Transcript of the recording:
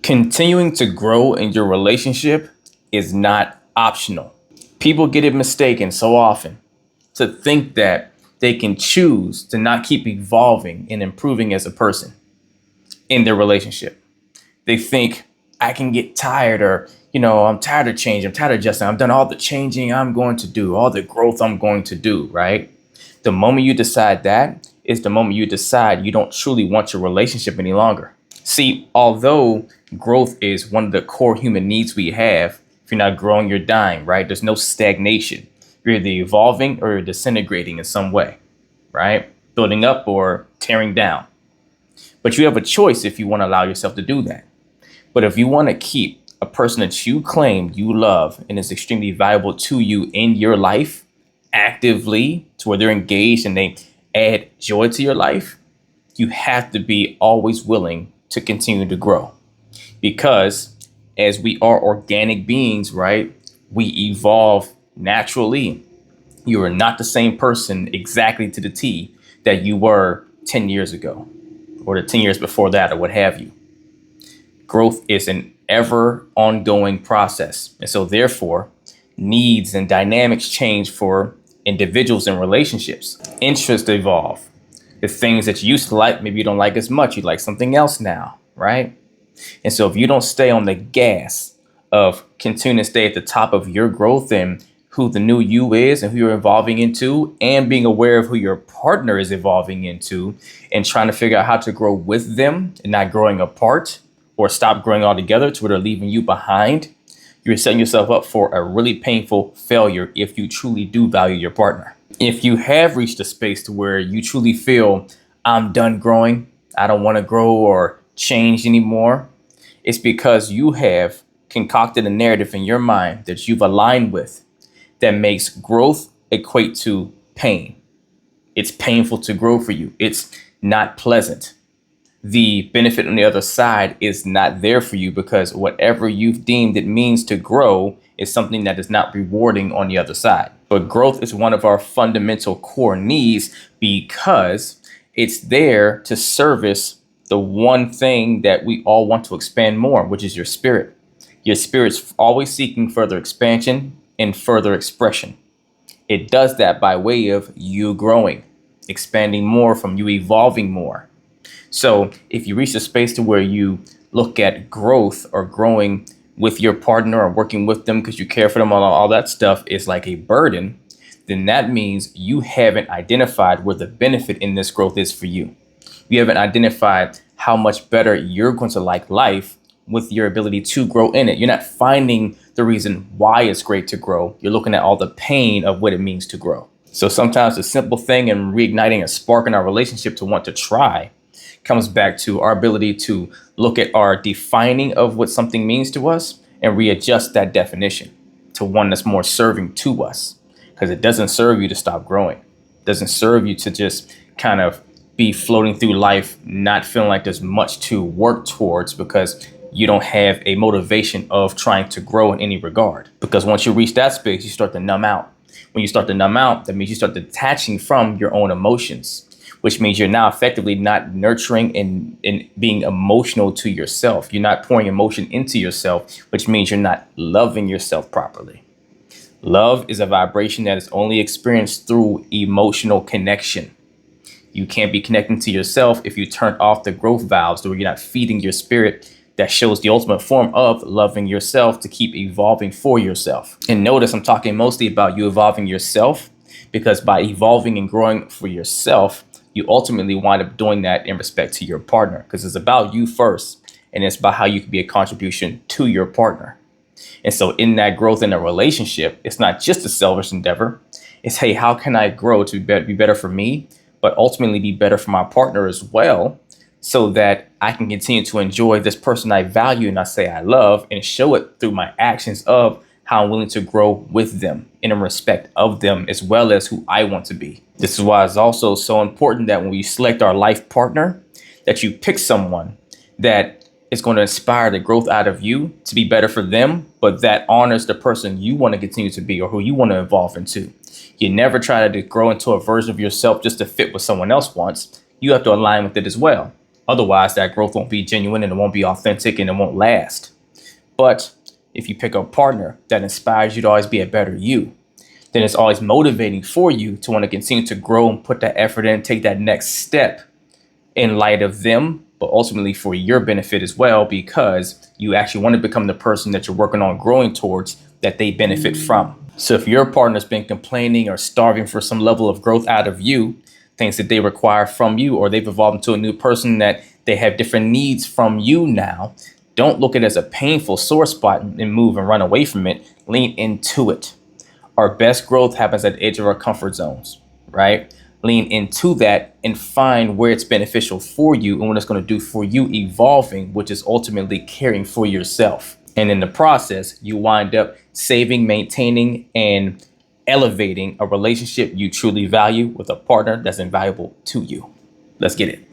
Continuing to grow in your relationship is not optional. People get it mistaken so often to think that they can choose to not keep evolving and improving as a person in their relationship. They think I can get tired or, I'm tired of change. I'm tired of adjusting. I've done all the changing I'm going to do, all the growth I'm going to do, right? The moment you decide that is the moment you decide you don't truly want your relationship any longer. See, although growth is one of the core human needs we have, if you're not growing, you're dying, right? There's no stagnation. You're either evolving or you're disintegrating in some way, right? Building up or tearing down. But you have a choice if you want to allow yourself to do that. But if you want to keep a person that you claim you love and is extremely valuable to you in your life actively to where they're engaged and they add joy to your life, you have to be always willing to continue to grow. Because as we are organic beings, right, we evolve naturally. You are not the same person exactly to the T that you were 10 years ago or the 10 years before that or what have you. Growth is an ever ongoing process. And so therefore, needs and dynamics change for individuals and relationships. Interests evolve. The things that you used to like, maybe you don't like as much. You like something else now, right? And so if you don't stay on the gas of continuing to stay at the top of your growth and who the new you is and who you're evolving into, and being aware of who your partner is evolving into and trying to figure out how to grow with them and not growing apart or stop growing altogether to where they're leaving you behind, you're setting yourself up for a really painful failure if you truly do value your partner. If you have reached a space to where you truly feel I'm done growing, I don't want to grow or change anymore, it's because you have concocted a narrative in your mind that you've aligned with that makes growth equate to pain. It's painful to grow for you. It's not pleasant. The benefit on the other side is not there for you because whatever you've deemed it means to grow is something that is not rewarding on the other side. But growth is one of our fundamental core needs because it's there to service the one thing that we all want to expand more, which is your spirit. Your spirit's always seeking further expansion and further expression. It does that by way of you growing, expanding more from you evolving more. So if you reach a space to where you look at growth or growing with your partner or working with them because you care for them, all that stuff is like a burden, then that means you haven't identified where the benefit in this growth is for you. You haven't identified how much better you're going to like life with your ability to grow in it. You're not finding the reason why it's great to grow. You're looking at all the pain of what it means to grow. So sometimes a simple thing and reigniting a spark in our relationship to want to try comes back to our ability to look at our defining of what something means to us and readjust that definition to one that's more serving to us, because it doesn't serve you to stop growing. It doesn't serve you to just kind of be floating through life, not feeling like there's much to work towards because you don't have a motivation of trying to grow in any regard. Because once you reach that space, you start to numb out. When you start to numb out, that means you start detaching from your own emotions, which means you're now effectively not nurturing and being emotional to yourself. You're not pouring emotion into yourself, which means you're not loving yourself properly. Love is a vibration that is only experienced through emotional connection. You can't be connecting to yourself if you turn off the growth valves where you're not feeding your spirit that shows the ultimate form of loving yourself to keep evolving for yourself. And notice I'm talking mostly about you evolving yourself, because by evolving and growing for yourself, you ultimately wind up doing that in respect to your partner, because it's about you first, and it's about how you can be a contribution to your partner. And so in that growth in a relationship, it's not just a selfish endeavor. It's, hey, how can I grow to be better for me, but ultimately be better for my partner as well, so that I can continue to enjoy this person I value and I say I love, and show it through my actions of how I'm willing to grow with them and in respect of them, as well as who I want to be. This is why it's also so important that when we select our life partner, that you pick someone that is going to inspire the growth out of you to be better for them, but that honors the person you want to continue to be or who you want to evolve into. You never try to grow into a version of yourself just to fit what someone else wants. You have to align with it as well. Otherwise, that growth won't be genuine and it won't be authentic and it won't last. But if you pick a partner that inspires you to always be a better you, then it's always motivating for you to want to continue to grow and put that effort in, take that next step in light of them, but ultimately for your benefit as well, because you actually want to become the person that you're working on growing towards that they benefit from. So if your partner's been complaining or starving for some level of growth out of you, things that they require from you, or they've evolved into a new person that they have different needs from you now, don't look at it as a painful sore spot and move and run away from it. Lean into it. Our best growth happens at the edge of our comfort zones, right? Lean into that and find where it's beneficial for you and what it's going to do for you evolving, which is ultimately caring for yourself. And in the process, you wind up saving, maintaining, and elevating a relationship you truly value with a partner that's invaluable to you. Let's get it.